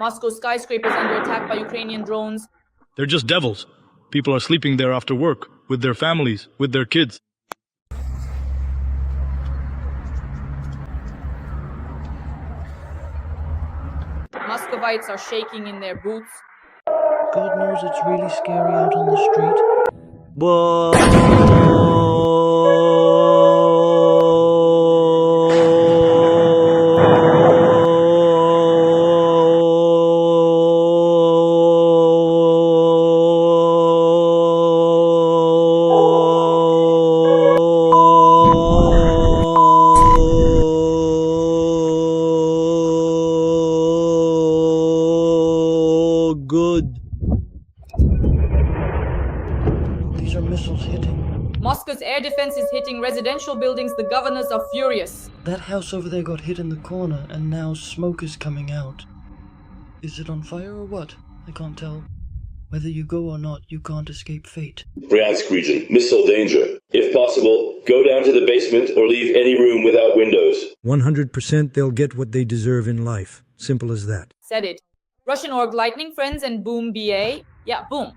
Moscow skyscrapers under attack by Ukrainian drones. They're just devils. People are sleeping there after work, with their families, with their kids. Muscovites are shaking in their boots. God knows it's really scary out on the street. Good. These are missiles hitting. Moscow's air defense is hitting residential buildings. The governors are furious. That house over there got hit in the corner, and now smoke is coming out. Is it on fire or what? I can't tell. Whether you go or not, you can't escape fate. Bryansk region, missile danger. If possible, go down to the basement or leave any room without windows. 100% they'll get what they deserve in life. Simple as that. Said it. Russian org lightning friends and boom BA. Yeah, boom.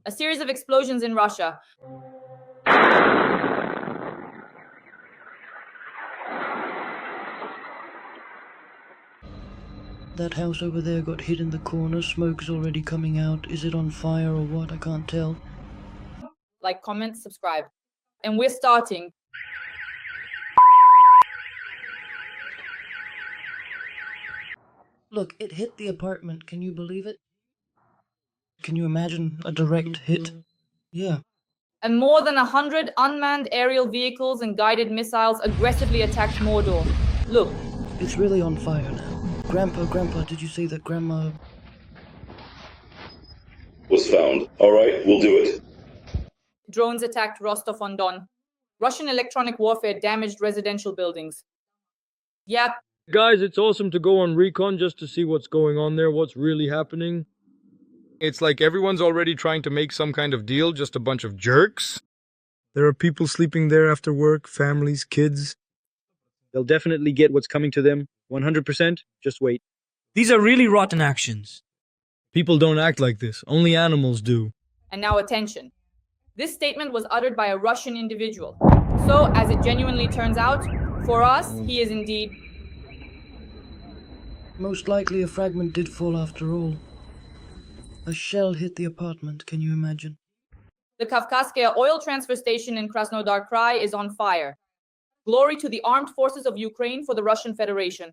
A series of explosions in Russia. That house over there got hit in the corner, smoke's already coming out. Is it on fire or what? I can't tell. Like, comment, subscribe. And we're starting. Look, it hit the apartment. Can you believe it? Can you imagine a direct hit? Yeah. And more than 100 unmanned aerial vehicles and guided missiles aggressively attacked Mordor. Look. It's really on fire now. Grandpa, did you say that Grandma... Was found. All right, we'll do it. Drones attacked Rostov-on-Don. Russian electronic warfare damaged residential buildings. Yep. Guys, it's awesome to go on recon just to see what's going on there, what's really happening. It's like everyone's already trying to make some kind of deal, just a bunch of jerks. There are people sleeping there after work, families, kids. They'll definitely get what's coming to them. 100%. Just wait. These are really rotten actions. People don't act like this. Only animals do. And now attention. This statement was uttered by a Russian individual. So, as it genuinely turns out, for us, he is indeed... Most likely a fragment did fall after all. A shell hit the apartment, can you imagine? The Kavkazskaya oil transfer station in Krasnodar Krai is on fire. Glory to the armed forces of Ukraine for the Russian Federation.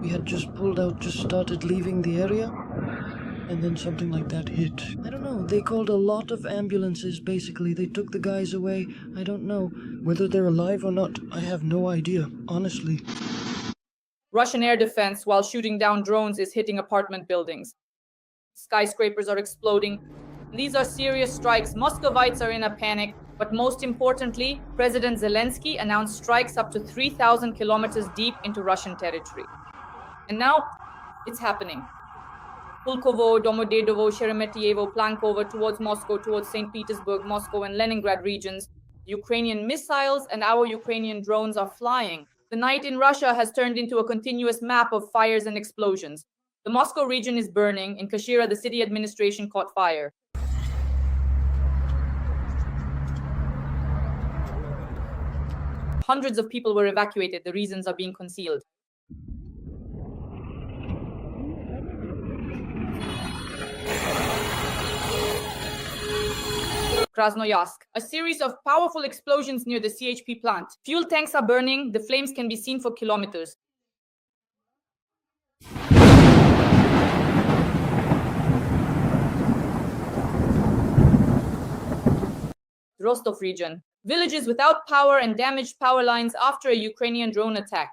We had just pulled out, just started leaving the area, and then something like that hit. I don't know, they called a lot of ambulances, basically. They took the guys away. I don't know. Whether they're alive or not, I have no idea, honestly. Russian air defense, while shooting down drones, is hitting apartment buildings. Skyscrapers are exploding. These are serious strikes. Muscovites are in a panic. But most importantly, President Zelensky announced strikes up to 3,000 kilometers deep into Russian territory. And now, it's happening. Pulkovo, Domodedovo, Sheremetyevo, Plankovo, towards Moscow, towards St. Petersburg, Moscow, and Leningrad regions. Ukrainian missiles and our Ukrainian drones are flying. The night in Russia has turned into a continuous map of fires and explosions. The Moscow region is burning. In Kashira, the city administration caught fire. Hundreds of people were evacuated. The reasons are being concealed. Krasnoyarsk. A series of powerful explosions near the CHP plant. Fuel tanks are burning. The flames can be seen for kilometers. Rostov region. Villages without power and damaged power lines after a Ukrainian drone attack.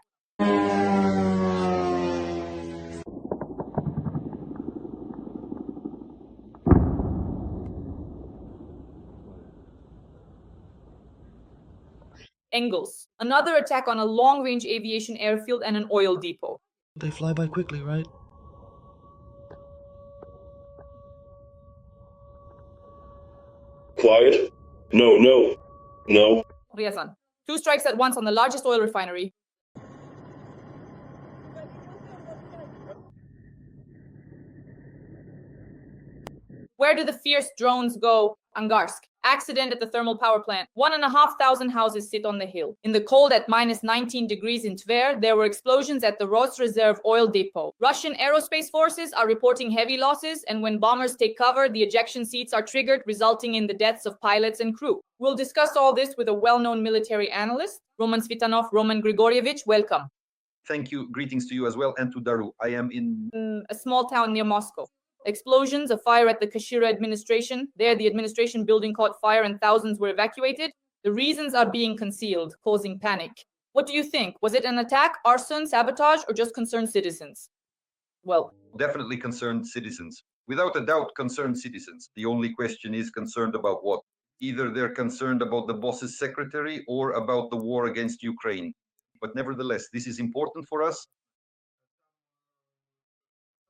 Engels. Another attack on a long-range aviation airfield and an oil depot. They fly by quickly, right? quiet? No, no, no. Riazan. 2 strikes at once on the largest oil refinery. Where do the fierce drones go? Angarsk. Accident at the thermal power plant. 1,500 houses sit on the hill. In the cold at minus 19 degrees in Tver, there were explosions at the Rosreserve oil depot. Russian aerospace forces are reporting heavy losses, and when bombers take cover, the ejection seats are triggered, resulting in the deaths of pilots and crew. We'll discuss all this with a well-known military analyst, Roman Svitanov. Roman Grigorievich, welcome. Thank you. Greetings to you as well, and to Daru. I am in A small town near Moscow. Explosions, a fire at the Kashira administration. There, the administration building caught fire and thousands were evacuated. The reasons are being concealed, causing panic. What do you think? Was it an attack, arson, sabotage, or just concerned citizens? Well, definitely concerned citizens. Without a doubt, concerned citizens. The only question is concerned about what? Either they're concerned about the boss's secretary or about the war against Ukraine. But nevertheless, this is important for us.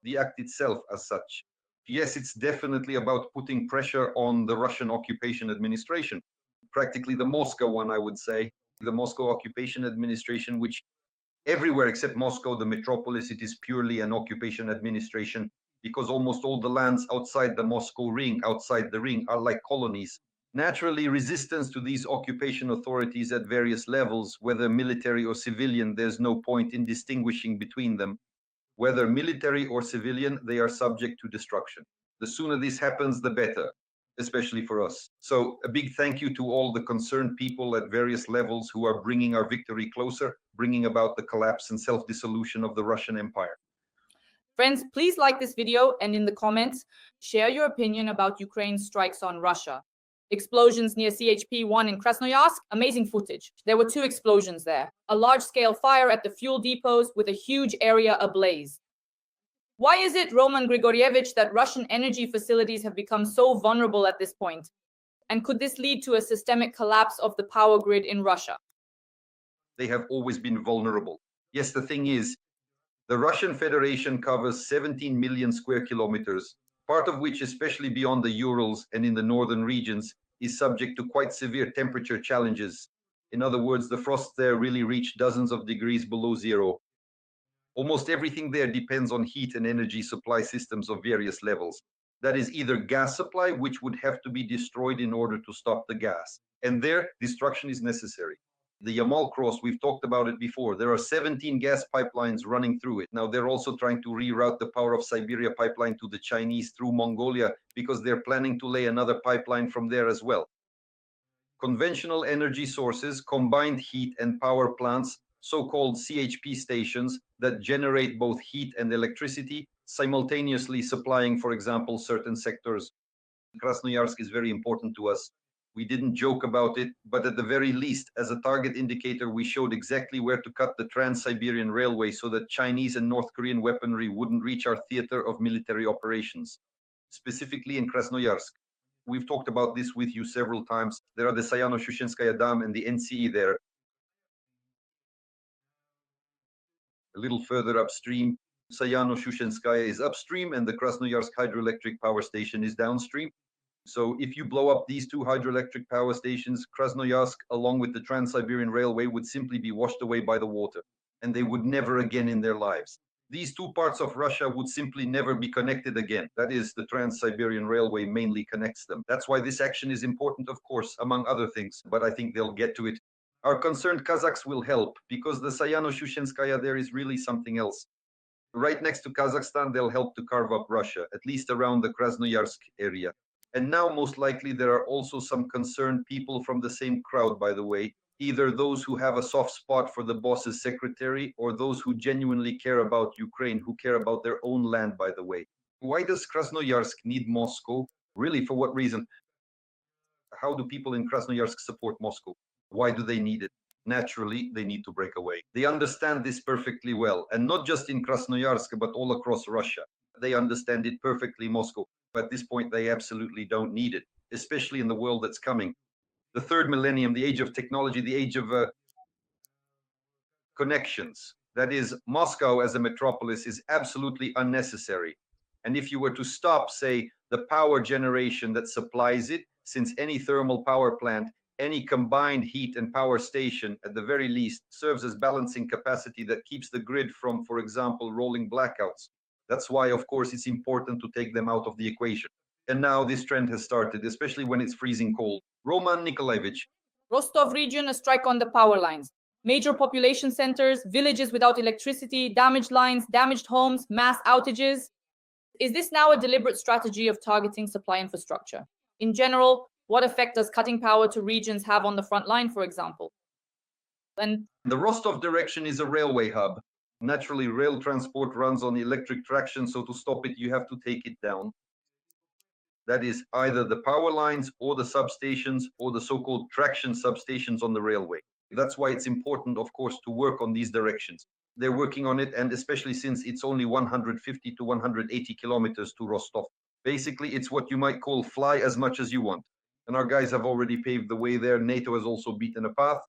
The act itself as such. Yes, it's definitely about putting pressure on the Russian occupation administration. Practically the Moscow one, I would say. The Moscow occupation administration, which everywhere except Moscow, the metropolis, it is purely an occupation administration because almost all the lands outside the Moscow ring, outside the ring, are like colonies. Naturally, resistance to these occupation authorities at various levels, whether military or civilian, there's no point in distinguishing between them. Whether military or civilian, they are subject to destruction. The sooner this happens, the better, especially for us. So a big thank you to all the concerned people at various levels who are bringing our victory closer, bringing about the collapse and self-dissolution of the Russian Empire. friends, please like this video and in the comments, share your opinion about Ukraine's strikes on Russia. Explosions near CHP-1 in Krasnoyarsk, amazing footage. There were 2 explosions there. A large-scale fire at the fuel depots with a huge area ablaze. Why is it, Roman Grigorievich, that Russian energy facilities have become so vulnerable at this point? And could this lead to a systemic collapse of the power grid in Russia? They have always been vulnerable. Yes, the thing is, the Russian Federation covers 17 million square kilometers, part of which, especially beyond the Urals and in the northern regions, is subject to quite severe temperature challenges. In other words, the frost there really reached dozens of degrees below zero. Almost everything there depends on heat and energy supply systems of various levels. That is either gas supply, which would have to be destroyed in order to stop the gas. And there, destruction is necessary. The Yamal Cross, we've talked about it before. There are 17 gas pipelines running through it. Now they're also trying to reroute the Power of Siberia pipeline to the Chinese through Mongolia because they're planning to lay another pipeline from there as well. Conventional energy sources, combined heat and power plants, so-called CHP stations that generate both heat and electricity, simultaneously supplying, for example, certain sectors. Krasnoyarsk is very important to us. We didn't joke about it, but at the very least, as a target indicator, we showed exactly where to cut the Trans-Siberian Railway so that Chinese and North Korean weaponry wouldn't reach our theater of military operations, specifically in Krasnoyarsk. We've talked about this with you several times. There are the Sayano-Shushenskaya Dam and the NCE there. A little further upstream, Sayano-Shushenskaya is upstream and the Krasnoyarsk hydroelectric power station is downstream. So if you blow up these 2 hydroelectric power stations, Krasnoyarsk, along with the Trans-Siberian Railway, would simply be washed away by the water, and they would never again in their lives. These 2 parts of Russia would simply never be connected again. That is, the Trans-Siberian Railway mainly connects them. That's why this action is important, of course, among other things, but I think they'll get to it. Our concerned Kazakhs will help, because the Sayano-Shushenskaya there is really something else. Right next to Kazakhstan, they'll help to carve up Russia, at least around the Krasnoyarsk area. And now, most likely, there are also some concerned people from the same crowd, by the way, either those who have a soft spot for the boss's secretary or those who genuinely care about Ukraine, who care about their own land, by the way. Why does Krasnoyarsk need Moscow? Really, for what reason? How do people in Krasnoyarsk support Moscow? Why do they need it? Naturally, they need to break away. They understand this perfectly well, and not just in Krasnoyarsk, but all across Russia. They understand it perfectly, Moscow. At this point, they absolutely don't need it, especially in the world that's coming. The 3rd millennium, the age of technology, the age of connections. That is, Moscow as a metropolis is absolutely unnecessary. And if you were to stop, say, the power generation that supplies it, since any thermal power plant, any combined heat and power station, at the very least, serves as balancing capacity that keeps the grid from, for example, rolling blackouts. That's why, of course, it's important to take them out of the equation. And now this trend has started, especially when it's freezing cold. Roman Nikolaevich. Rostov region, a strike on the power lines. Major population centers, villages without electricity, damaged lines, damaged homes, mass outages. Is this now a deliberate strategy of targeting supply infrastructure? In general, what effect does cutting power to regions have on the front line, for example? And the Rostov direction is a railway hub. Naturally, rail transport runs on electric traction, so to stop it, you have to take it down. That is either the power lines or the substations or the so-called traction substations on the railway. That's why it's important, of course, to work on these directions. They're working on it, and especially since it's only 150 to 180 kilometers to Rostov. Basically, it's what you might call fly as much as you want. And our guys have already paved the way there. NATO has also beaten a path.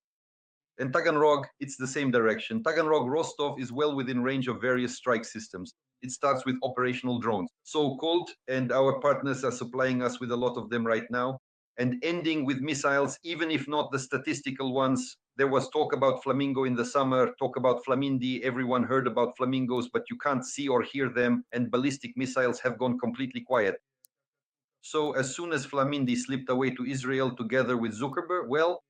And Taganrog, it's the same direction. Taganrog Rostov is well within range of various strike systems. It starts with operational drones, so-called, and our partners are supplying us with a lot of them right now, and ending with missiles, even if not the statistical ones. There was talk about Flamingo in the summer, talk about Flamindi, everyone heard about flamingos, but you can't see or hear them, and ballistic missiles have gone completely quiet. So as soon as Flamindi slipped away to Israel together with Zuckerberg, well,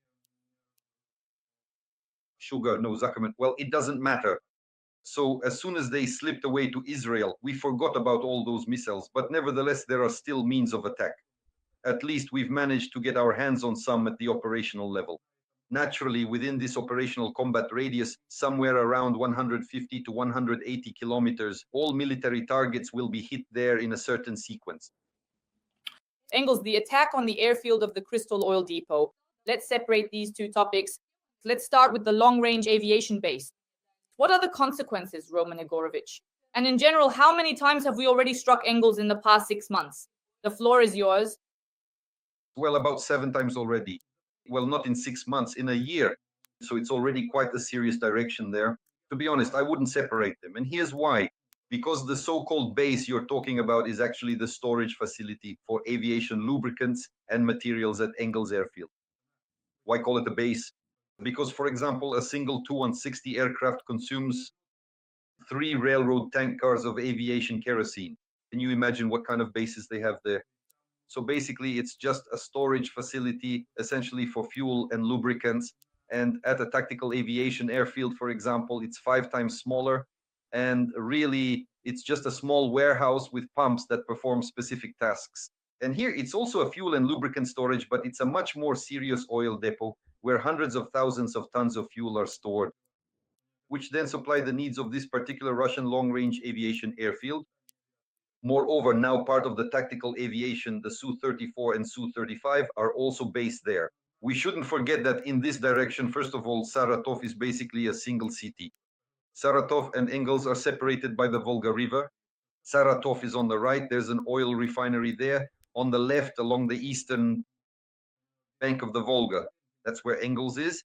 Zuckerman, well, it doesn't matter. So as soon as they slipped away to Israel, we forgot about all those missiles, but nevertheless, there are still means of attack. At least we've managed to get our hands on some at the operational level. Naturally, within this operational combat radius, somewhere around 150 to 180 kilometers, all military targets will be hit there in a certain sequence. Engels, the attack on the airfield of the Crystal Oil Depot. Let's separate these two topics. Let's start with the long-range aviation base. What are the consequences, Roman Igorovich? And in general, how many times have we already struck Engels in the past 6 months? The floor is yours. Well, about 7 times already. Well, not in 6 months, in a year. So it's already quite a serious direction there. To be honest, I wouldn't separate them. And here's why. Because the so-called base you're talking about is actually the storage facility for aviation lubricants and materials at Engels Airfield. Why call it a base? Because, for example, a single Tu-160 aircraft consumes 3 railroad tank cars of aviation kerosene. Can you imagine what kind of bases they have there? So basically, it's just a storage facility, essentially for fuel and lubricants. And at a tactical aviation airfield, for example, it's 5 times smaller. And really, it's just a small warehouse with pumps that perform specific tasks. And here, it's also a fuel and lubricant storage, but it's a much more serious oil depot where hundreds of thousands of tons of fuel are stored, which then supply the needs of this particular Russian long-range aviation airfield. Moreover, now part of the tactical aviation, the Su-34 and Su-35 are also based there. We shouldn't forget that in this direction, first of all, Saratov is basically a single city. Saratov and Engels are separated by the Volga River. Saratov is on the right. There's an oil refinery there. On the left, along the eastern bank of the Volga, that's where Engels is.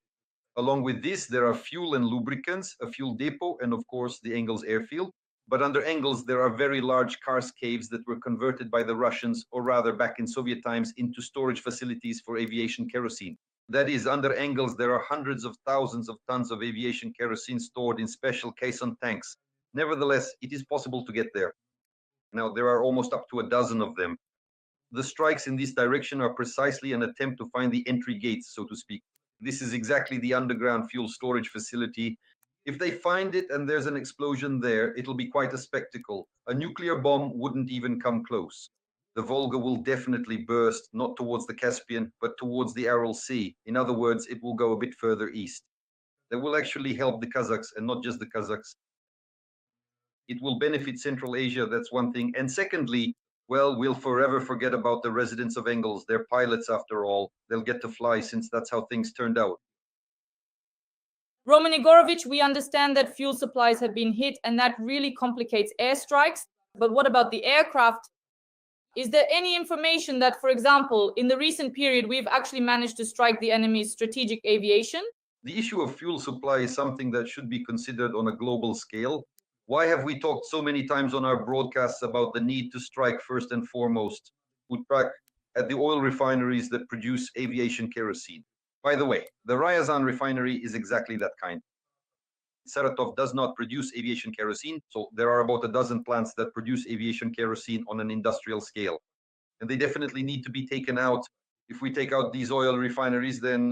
Along with this, there are fuel and lubricants, a fuel depot, and of course, the Engels airfield. But under Engels, there are very large karst caves that were converted by the Russians, or rather back in Soviet times, into storage facilities for aviation kerosene. That is, under Engels, there are hundreds of thousands of tons of aviation kerosene stored in special caisson tanks. Nevertheless, it is possible to get there. Now, there are almost up to a dozen of them. The strikes in this direction are precisely an attempt to find the entry gates, so to speak. This is exactly the underground fuel storage facility. If they find it and there's an explosion there, it'll be quite a spectacle. A nuclear bomb wouldn't even come close. The Volga will definitely burst, not towards the Caspian, but towards the Aral Sea. In other words, it will go a bit further east. That will actually help the Kazakhs, and not just the Kazakhs. It will benefit Central Asia, that's one thing. And secondly, well, we'll forever forget about the residents of Engels. They're pilots after all. They'll get to fly since that's how things turned out. Roman Igorovich, we understand that fuel supplies have been hit and that really complicates airstrikes. But what about the aircraft? Is there any information that, for example, in the recent period, we've actually managed to strike the enemy's strategic aviation? The issue of fuel supply is something that should be considered on a global scale. Why have we talked so many times on our broadcasts about the need to strike first and foremost, to strike at the oil refineries that produce aviation kerosene? By the way, the Ryazan refinery is exactly that kind. Saratov does not produce aviation kerosene, so there are about a dozen plants that produce aviation kerosene on an industrial scale. And they definitely need to be taken out. If we take out these oil refineries, then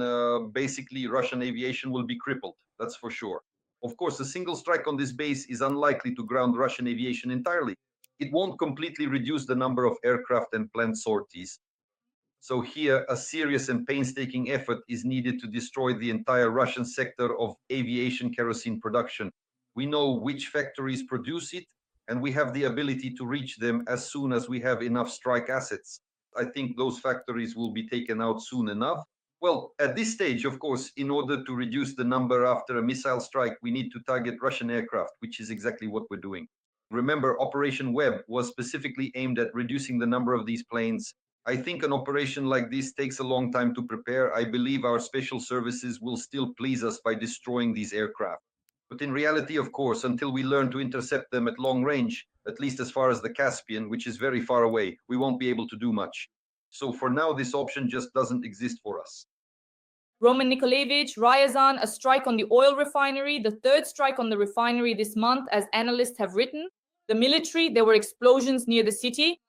basically Russian aviation will be crippled, that's for sure. Of course, a single strike on this base is unlikely to ground Russian aviation entirely. It won't completely reduce the number of aircraft and plant sorties. So here, a serious and painstaking effort is needed to destroy the entire Russian sector of aviation kerosene production. We know which factories produce it, and we have the ability to reach them as soon as we have enough strike assets. I think those factories will be taken out soon enough. Well, at this stage, of course, in order to reduce the number after a missile strike, we need to target Russian aircraft, which is exactly what we're doing. Remember, Operation Web was specifically aimed at reducing the number of these planes. I think an operation like this takes a long time to prepare. I believe our special services will still please us by destroying these aircraft. But in reality, of course, until we learn to intercept them at long range, at least as far as the Caspian, which is very far away, we won't be able to do much. So for now, this option just doesn't exist for us. Roman Nikolaevich, Ryazan, a strike on the oil refinery, the third strike on the refinery this month, as analysts have written. The military, there were explosions near the city.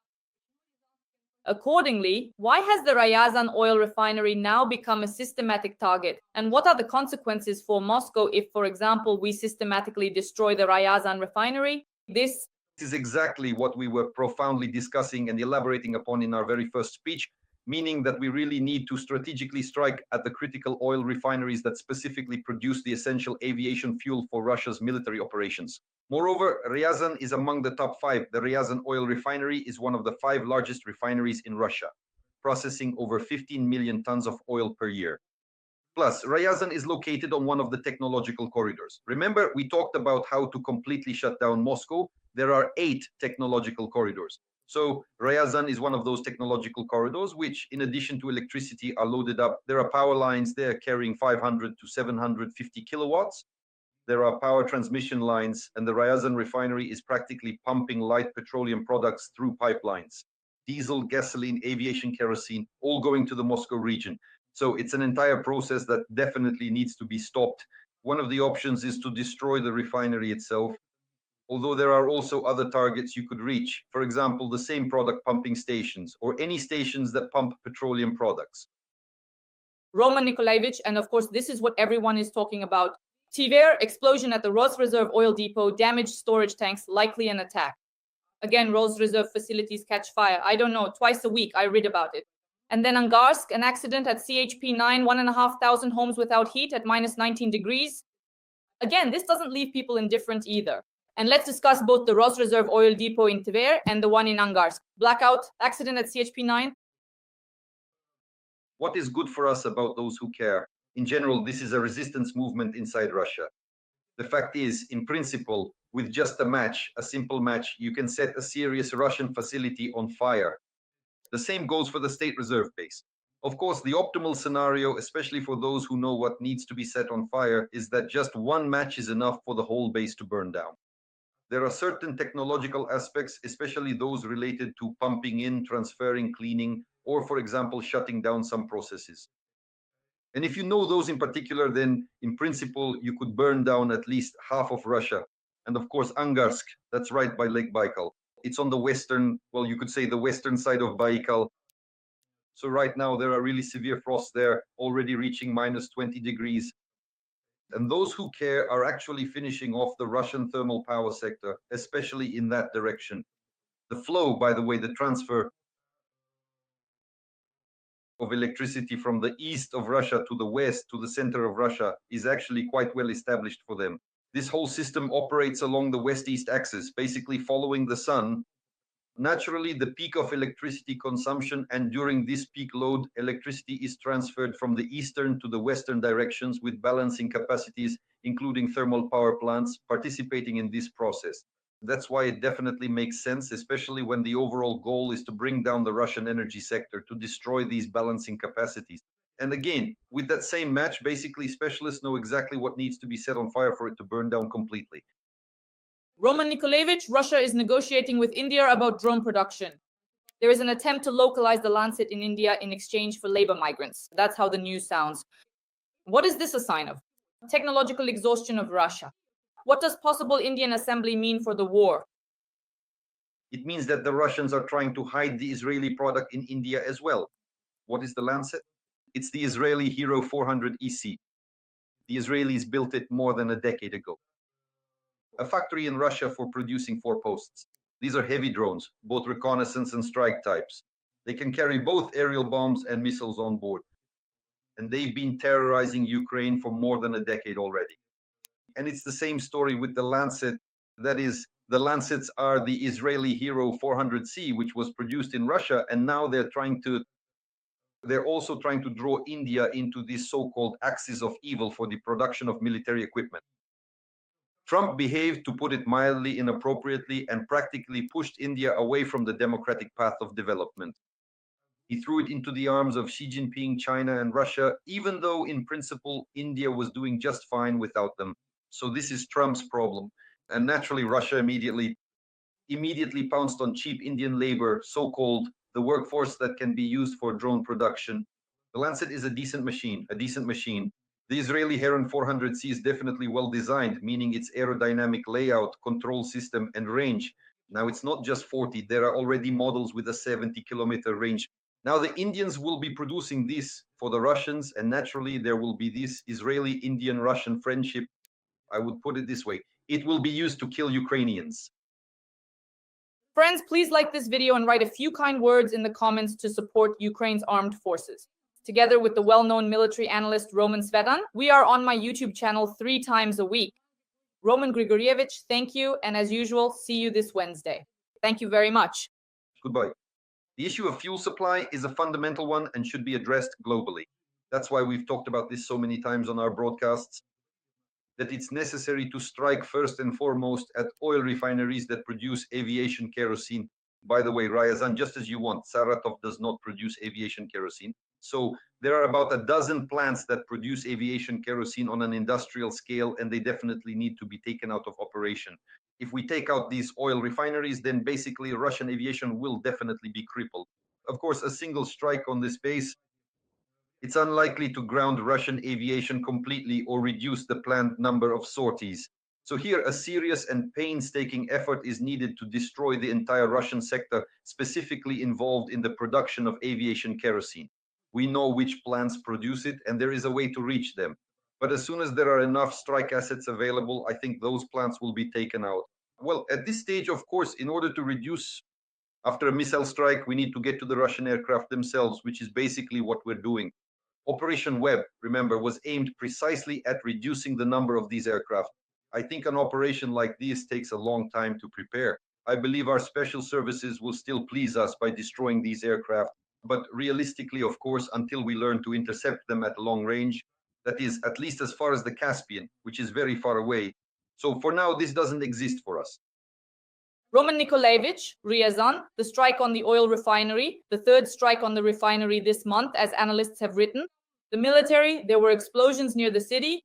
Accordingly, why has the Ryazan oil refinery now become a systematic target? And what are the consequences for Moscow if, for example, we systematically destroy the Ryazan refinery? This is exactly what we were profoundly discussing and elaborating upon in our very first speech, meaning that we really need to strategically strike at the critical oil refineries that specifically produce the essential aviation fuel for Russia's military operations. Moreover, Ryazan is among the top 5. The Ryazan oil refinery is one of the 5 largest refineries in Russia, processing over 15 million tons of oil per year. Plus, Ryazan is located on one of the technological corridors. Remember, we talked about how to completely shut down Moscow. There are 8 technological corridors. So Ryazan is one of those technological corridors, which in addition to electricity are loaded up. There are power lines there carrying 500 to 750 kilowatts. There are power transmission lines, and the Ryazan refinery is practically pumping light petroleum products through pipelines. Diesel, gasoline, aviation kerosene, all going to the Moscow region. So it's an entire process that definitely needs to be stopped. One of the options is to destroy the refinery itself, although there are also other targets you could reach. For example, the same product pumping stations or any stations that pump petroleum products. Roman Nikolaevich, and of course, this is what everyone is talking about. Tver, explosion at the Rosreserve oil depot, damaged storage tanks, likely an attack. Again, Rosreserve facilities catch fire. I don't know, twice a week I read about it. And then Angarsk, an accident at CHP9, 1,500 homes without heat at minus 19 degrees. Again, this doesn't leave people indifferent either. And let's discuss both the Rosreserve oil depot in Tver and the one in Angarsk. Blackout, accident at CHP9. What is good for us about those who care? In general, this is a resistance movement inside Russia. The fact is, in principle, with just a match, a simple match, you can set a serious Russian facility on fire. The same goes for the State Reserve base. Of course, the optimal scenario, especially for those who know what needs to be set on fire, is that just one match is enough for the whole base to burn down. There are certain technological aspects, especially those related to pumping in, transferring, cleaning, or, for example, shutting down some processes. And if you know those in particular, then in principle, you could burn down at least half of Russia. And of course, Angarsk, that's right by Lake Baikal. It's on the western, well, you could say the western side of Baikal. So right now, there are really severe frosts there, already reaching minus 20 degrees. And those who care are actually finishing off the Russian thermal power sector, especially in that direction. The flow, by the way, the transfer of electricity from the east of Russia to the west, to the center of Russia, is actually quite well established for them. This whole system operates along the west-east axis, basically following the sun. Naturally, the peak of electricity consumption, and during this peak load, electricity is transferred from the eastern to the western directions with balancing capacities, including thermal power plants, participating in this process. That's why it definitely makes sense, especially when the overall goal is to bring down the Russian energy sector, to destroy these balancing capacities. And again, with that same match, basically specialists know exactly what needs to be set on fire for it to burn down completely. Roman Nikolaevich, Russia is negotiating with India about drone production. There is an attempt to localize the Lancet in India in exchange for labor migrants. That's how the news sounds. What is this a sign of? Technological exhaustion of Russia. What does possible Indian assembly mean for the war? It means that the Russians are trying to hide the Israeli product in India as well. What is the Lancet? It's the Israeli Hero 400 EC. The Israelis built it more than a decade ago. A factory in Russia for producing four-posts. These are heavy drones, both reconnaissance and strike types. They can carry both aerial bombs and missiles on board. And they've been terrorizing Ukraine for more than a decade already. And it's the same story with the Lancet. That is, the Lancets are the Israeli Hero 400C, which was produced in Russia, and now they're also trying to draw India into this so-called axis of evil for the production of military equipment. Trump behaved, to put it mildly, inappropriately and practically pushed India away from the democratic path of development. He threw it into the arms of Xi Jinping, China, and Russia, even though in principle India was doing just fine without them. So this is Trump's problem. And naturally, Russia immediately pounced on cheap Indian labor, so-called the workforce that can be used for drone production. The Lancet is a decent machine. The Israeli Heron 400C is definitely well designed, meaning its aerodynamic layout, control system, and range. Now, it's not just 40. There are already models with a 70-kilometer range. Now, the Indians will be producing this for the Russians, and naturally, there will be this Israeli-Indian-Russian friendship. I would put it this way. It will be used to kill Ukrainians. Friends, please like this video and write a few kind words in the comments to support Ukraine's armed forces. Together with the well-known military analyst Roman Svetan, we are on my YouTube channel 3 times a week. Roman Grigorievich, thank you, and as usual, see you this Wednesday. Thank you very much. Goodbye. The issue of fuel supply is a fundamental one and should be addressed globally. That's why we've talked about this so many times on our broadcasts, that it's necessary to strike first and foremost at oil refineries that produce aviation kerosene. By the way, Ryazan, just as you want, Saratov does not produce aviation kerosene. So there are about a dozen plants that produce aviation kerosene on an industrial scale, and they definitely need to be taken out of operation. If we take out these oil refineries, then basically Russian aviation will definitely be crippled. Of course, a single strike on this base, it's unlikely to ground Russian aviation completely or reduce the planned number of sorties. So here, a serious and painstaking effort is needed to destroy the entire Russian sector, specifically involved in the production of aviation kerosene. We know which plants produce it, and there is a way to reach them. But as soon as there are enough strike assets available, I think those plants will be taken out. Well, at this stage, of course, in order to reduce, after a missile strike, we need to get to the Russian aircraft themselves, which is basically what we're doing. Operation Web, remember, was aimed precisely at reducing the number of these aircraft. I think an operation like this takes a long time to prepare. I believe our special services will still please us by destroying these aircraft. But realistically, of course, until we learn to intercept them at long range, that is, at least as far as the Caspian, which is very far away. So for now, this doesn't exist for us. Roman Nikolaevich, Ryazan, the strike on the oil refinery, the third strike on the refinery this month, as analysts have written. The military, there were explosions near the city.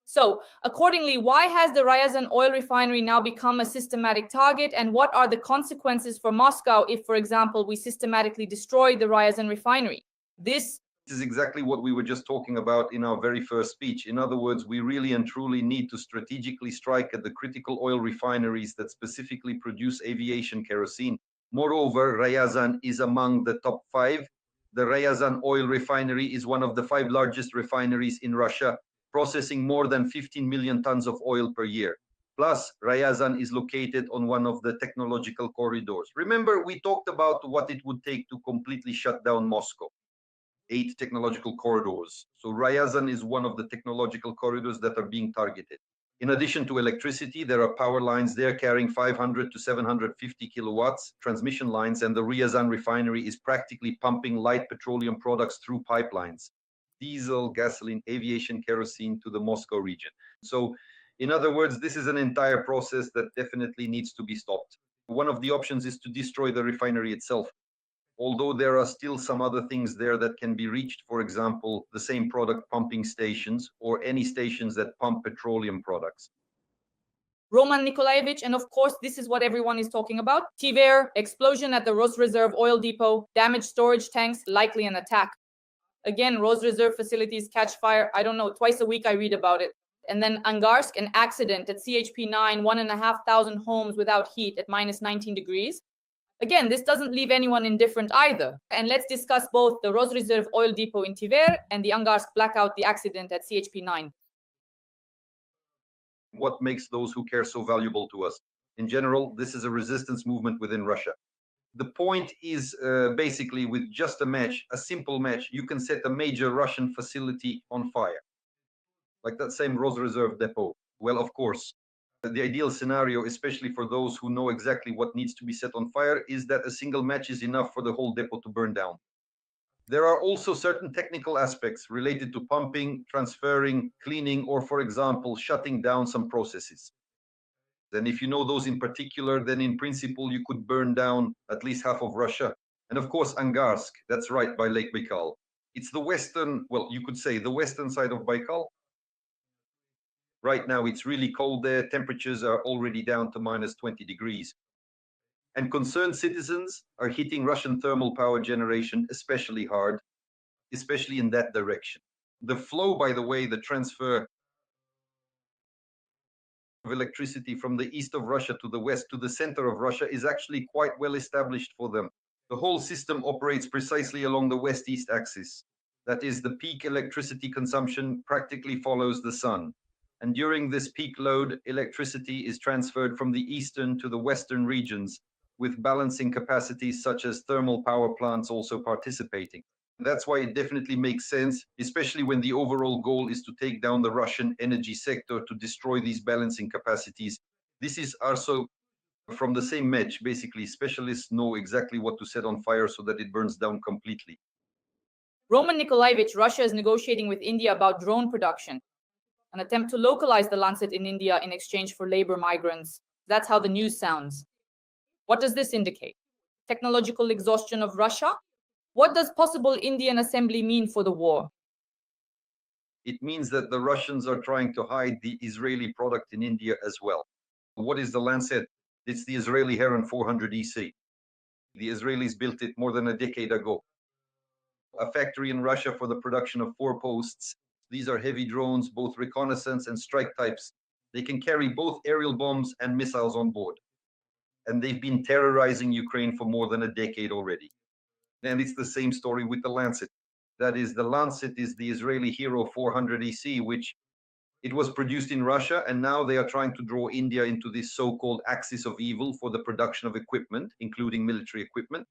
So, accordingly, why has the Ryazan oil refinery now become a systematic target, and what are the consequences for Moscow if, for example, we systematically destroy the Ryazan refinery? This is exactly what we were just talking about in our very first speech. In other words, we really and truly need to strategically strike at the critical oil refineries that specifically produce aviation kerosene. Moreover, Ryazan is among the top 5. The Ryazan oil refinery is one of the 5 largest refineries in Russia, processing more than 15 million tons of oil per year. Plus, Ryazan is located on one of the technological corridors. Remember, we talked about what it would take to completely shut down Moscow. 8 technological corridors. So Ryazan is one of the technological corridors that are being targeted. In addition to electricity, there are power lines there carrying 500 to 750 kilowatts, transmission lines, and the Ryazan refinery is practically pumping light petroleum products through pipelines. Diesel, gasoline, aviation, kerosene to the Moscow region. So, in other words, this is an entire process that definitely needs to be stopped. One of the options is to destroy the refinery itself. Although there are still some other things there that can be reached, for example, the same product pumping stations or any stations that pump petroleum products. Roman Nikolaevich, and of course, this is what everyone is talking about. Tver, explosion at the Rosreserve oil depot, damaged storage tanks, likely an attack. Again, Rosreserve facilities catch fire. I don't know, twice a week I read about it. And then Angarsk, an accident at CHP9, 1,500 homes without heat at minus 19 degrees. Again, this doesn't leave anyone indifferent either. And let's discuss both the Rosreserve oil depot in Tver and the Angarsk blackout, the accident at CHP9. What makes those who care so valuable to us? In general, this is a resistance movement within Russia. The point is basically with just a match, a simple match, you can set a major Russian facility on fire. Like that same Rosreserve depot. Well, of course, the ideal scenario, especially for those who know exactly what needs to be set on fire, is that a single match is enough for the whole depot to burn down. There are also certain technical aspects related to pumping, transferring, cleaning, or, for example, shutting down some processes. Then if you know those in particular, then in principle, you could burn down at least half of Russia. And of course, Angarsk, that's right, by Lake Baikal. It's the western, well, you could say the western side of Baikal. Right now, it's really cold there. Temperatures are already down to minus 20 degrees. And concerned citizens are hitting Russian thermal power generation especially hard, especially in that direction. The flow, by the way, the transfer of electricity from the east of Russia to the west to the center of Russia is actually quite well established for them. The whole system operates precisely along the west-east axis. That is, the peak electricity consumption practically follows the sun. And during this peak load, electricity is transferred from the eastern to the western regions, with balancing capacities such as thermal power plants also participating. That's why it definitely makes sense, especially when the overall goal is to take down the Russian energy sector to destroy these balancing capacities. This is also from the same match. Basically, specialists know exactly what to set on fire so that it burns down completely. Roman Nikolaevich, Russia is negotiating with India about drone production, an attempt to localize the Lancet in India in exchange for labor migrants. That's how the news sounds. What does this indicate? Technological exhaustion of Russia? What does possible Indian assembly mean for the war? It means that the Russians are trying to hide the Israeli product in India as well. What is the Lancet? It's the Israeli Heron 400 EC. The Israelis built it more than a decade ago. A factory in Russia for the production of four-posts. These are heavy drones, both reconnaissance and strike types. They can carry both aerial bombs and missiles on board. And they've been terrorizing Ukraine for more than a decade already. And it's the same story with the Lancet. That is, the Lancet is the Israeli Hero 400 EC, which it was produced in Russia, and now they are trying to draw India into this so-called axis of evil for the production of equipment, including military equipment.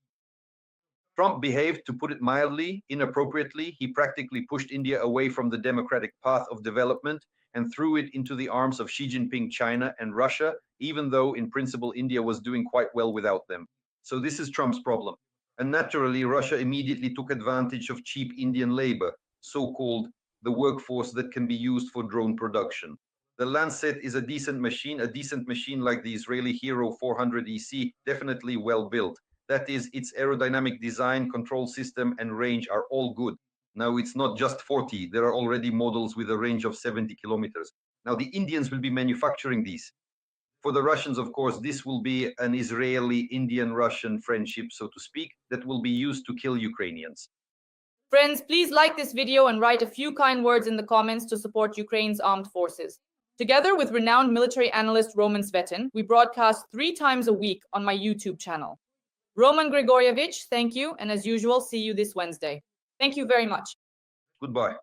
Trump behaved, to put it mildly, inappropriately. He practically pushed India away from the democratic path of development and threw it into the arms of Xi Jinping, China, and Russia, even though in principle India was doing quite well without them. So this is Trump's problem. And naturally, Russia immediately took advantage of cheap Indian labor, so-called the workforce that can be used for drone production. The Lancet is a decent machine like the Israeli Hero 400 EC, definitely well built. That is, its aerodynamic design, control system, and range are all good. Now, it's not just 40. There are already models with a range of 70 kilometers. Now, the Indians will be manufacturing these. For the Russians, of course, this will be an Israeli-Indian-Russian friendship, so to speak, that will be used to kill Ukrainians. Friends, please like this video and write a few kind words in the comments to support Ukraine's armed forces. Together with renowned military analyst Roman Svetin, we broadcast 3 times a week on my YouTube channel. Roman Grigorievich, thank you, and as usual, see you this Wednesday. Thank you very much. Goodbye.